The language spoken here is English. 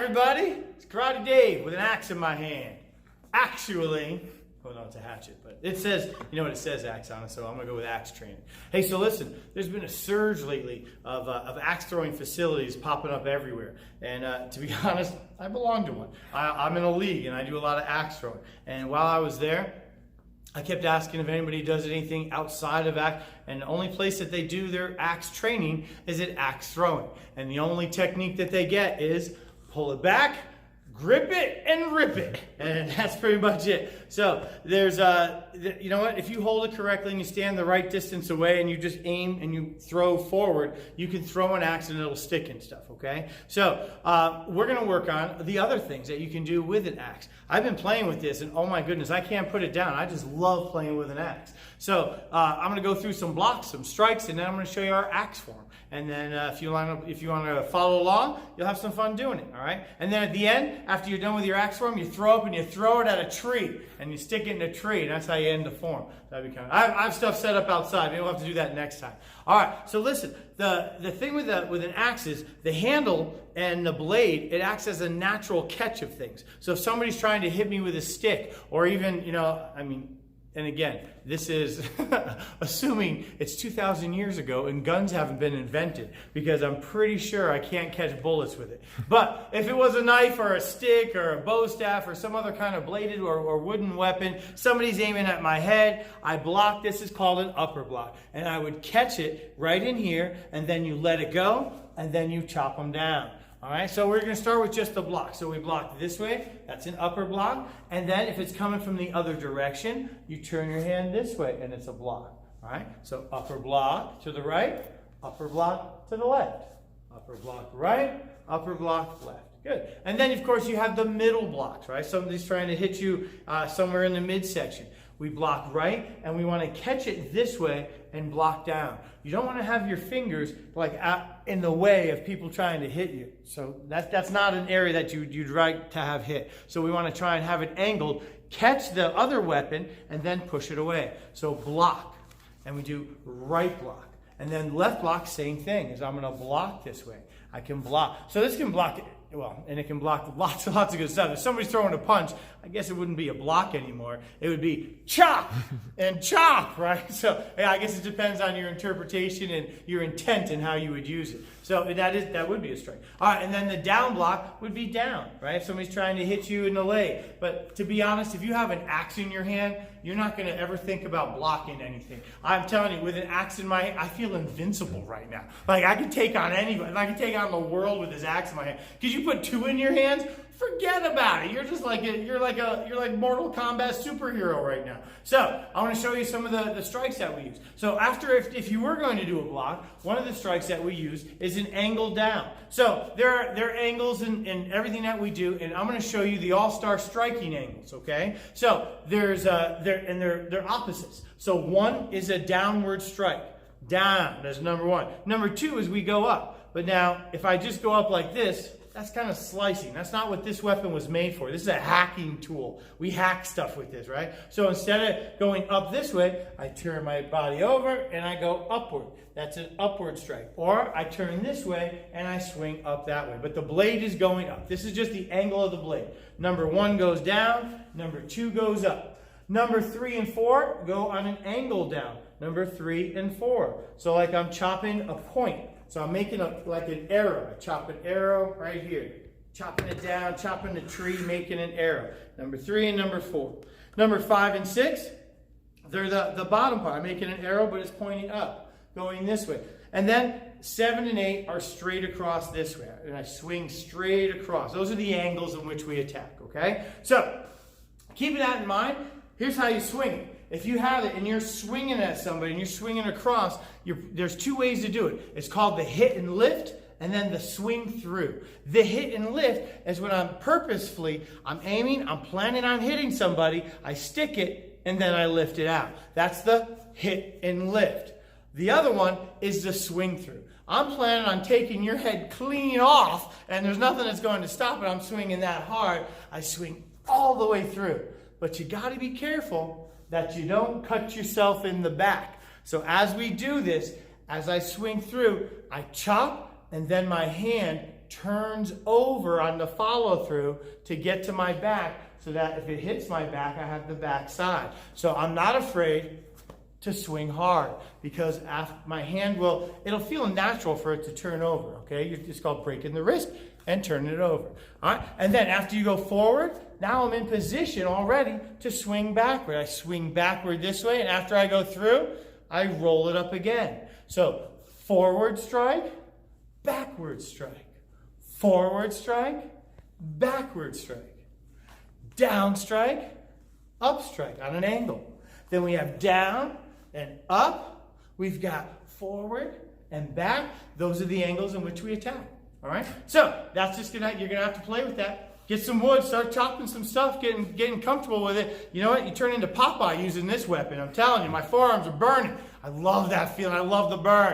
everybody, it's Karate Dave with an axe in my hand. Actually, well, no, it's a hatchet, but it says, you know what it says, axe on it, so I'm going to go with axe training. Hey, so listen, there's been a surge lately of axe throwing facilities popping up everywhere. And to be honest, I belong to one. I'm in a league and I do a lot of axe throwing. And while I was there, I kept asking if anybody does anything outside of axe, and the only place that they do their axe training is at axe throwing. And the only technique that they get is pull it back, grip it, and rip it. And that's pretty much it. So there's, you know what, if you hold it correctly and you stand the right distance away and you just aim and you throw forward, you can throw an axe and it'll stick and stuff, okay? So we're gonna work on the other things that you can do with an axe. I've been playing with this and oh my goodness, I can't put it down. I just love playing with an axe. So I'm gonna go through some blocks, some strikes, and then I'm gonna show you our axe form. And then if you want to follow along, you'll have some fun doing it, all right? And then at the end, after you're done with your axe form, you throw up and you throw it at a tree, and you stick it in a tree, and that's how you end the form. That'd be kind of, I have stuff set up outside. Maybe we'll have to do that next time. All right, so listen, the thing with an axe is the handle and the blade, it acts as a natural catch of things. So if somebody's trying to hit me with a stick, or even, you know, I mean, and again, this is assuming it's 2,000 years ago and guns haven't been invented, because I'm pretty sure I can't catch bullets with it. But if it was a knife or a stick or a bow staff or some other kind of bladed or wooden weapon, somebody's aiming at my head, I block. This is called an upper block. And I would catch it right in here, and then you let it go, and then you chop them down. All right, so we're going to start with just the block. So we block this way, that's an upper block. And then if it's coming from the other direction, you turn your hand this way and it's a block. All right, so upper block to the right, upper block to the left. Upper block right, upper block left. Good. And then, of course, you have the middle blocks, right? Somebody's trying to hit you somewhere in the midsection. We block right, and we want to catch it this way and block down. You don't want to have your fingers like in the way of people trying to hit you. So that's not an area that you'd like to have hit. So we want to try and have it angled, catch the other weapon, and then push it away. So block, and we do right block. And then left block, same thing, is I'm going to block this way. I can block. So this can block it. Well, and it can block lots of good stuff. If somebody's throwing a punch, I guess it wouldn't be a block anymore. It would be chop and chop, right? So yeah, I guess it depends on your interpretation and your intent and how you would use it. So that would be a strike. All right, and then the down block would be down, right? If somebody's trying to hit you in the leg. But to be honest, if you have an axe in your hand, you're not going to ever think about blocking anything. I'm telling you, with an axe in my hand, I feel invincible right now. Like I could take on anybody. I could take on the world with this axe in my hand. Because you put two in your hands, forget about it. You're just like you're like Mortal Kombat superhero right now. So I want to show you some of the strikes that we use. So if you were going to do a block, one of the strikes that we use is an angle down. So there are angles in everything that we do, and I'm going to show you the all-star striking angles. Okay. So they're opposites. So one is a downward strike. Down. That's number one. Number two is we go up. But now if I just go up like this, that's kind of slicing. That's not what this weapon was made for. This is a hacking tool. We hack stuff with this, right? So instead of going up this way, I turn my body over and I go upward. That's an upward strike. Or I turn this way and I swing up that way. But the blade is going up. This is just the angle of the blade. Number one goes down. Number two goes up. Number 3 and 4 go on an angle down. Number 3 and 4. So like I'm chopping a point. So I'm making like an arrow. I chop an arrow right here. Chopping it down, chopping the tree, making an arrow. Number 3 and number 4. Number 5 and 6, they're the bottom part. I'm making an arrow, but it's pointing up, going this way. And then 7 and 8 are straight across this way. And I swing straight across. Those are the angles in which we attack, okay? So keeping that in mind, here's how you swing it. If you have it and you're swinging at somebody and you're swinging across, there's two ways to do it. It's called the hit and lift, and then the swing through. The hit and lift is when I'm aiming, I'm planning on hitting somebody, I stick it, and then I lift it out. That's the hit and lift. The other one is the swing through. I'm planning on taking your head clean off, and there's nothing that's going to stop it. I'm swinging that hard. I swing all the way through. But you got to be careful that you don't cut yourself in the back. So as we do this, as I swing through, I chop, and then my hand turns over on the follow through to get to my back, so that if it hits my back, I have the back side. So I'm not afraid to swing hard, because my hand it'll feel natural for it to turn over, okay? It's called breaking the wrist and turning it over, all right? And then after you go forward, now I'm in position already to swing backward. I swing backward this way, and after I go through, I roll it up again. So forward strike, backward strike, forward strike, backward strike, down strike, up strike on an angle. Then we have down and up. We've got forward and back. Those are the angles in which we attack. All right? So that's just you're gonna have to play with that. Get some wood, start chopping some stuff, getting comfortable with it. You know what? You turn into Popeye using this weapon. I'm telling you, my forearms are burning. I love that feeling. I love the burn.